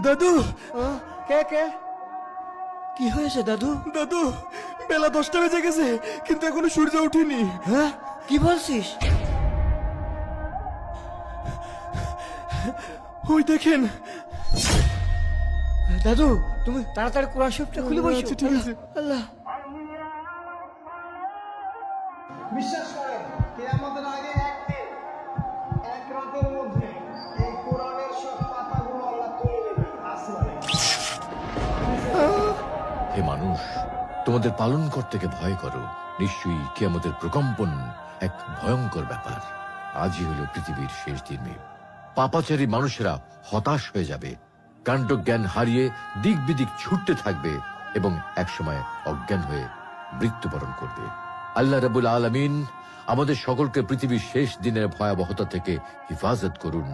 দাদু, কে কে? কি হয়েছে দাদু? দাদু, বেলা 10টা বেজে গেছে কিন্তু এখনো সূর্য ওঠেনি। হ্যাঁ, কি বলছিস? ওই দেখেন। দাদু, তুমি তাড়াতাড়ি কোরআন শরীফটা খুলে বসো। আচ্ছা, ঠিক আছে। আল্লাহ। বিশ্বাস করেন কিয়ামতের আগে একদিন এক রাতের মধ্যে এই কোরআনের সব পাতাগুলো আল্লাহ তুলে নেবে আসমানে। হে মানুষ, তোমাদের পালনকর্তাকে ভয় করো। নিশ্চয়ই কিয়ামতের প্রকম্পন এক ভয়ঙ্কর ব্যাপার। আজই হলো পৃথিবীর শেষ দিন। পাপাচারী মানুষেরা হতাশ হয়ে যাবে, কাণ্ডজ্ঞান হারিয়ে দিক বিদিক ছুটতে থাকবে এবং একসময় অজ্ঞান হয়ে মৃত্যুবরণ করবে। আল্লাহ রাব্বুল আলামিন আমাদের সকলকে পৃথিবীর শেষ দিনের ভয়াবহতা থেকে হিফাজত করুন।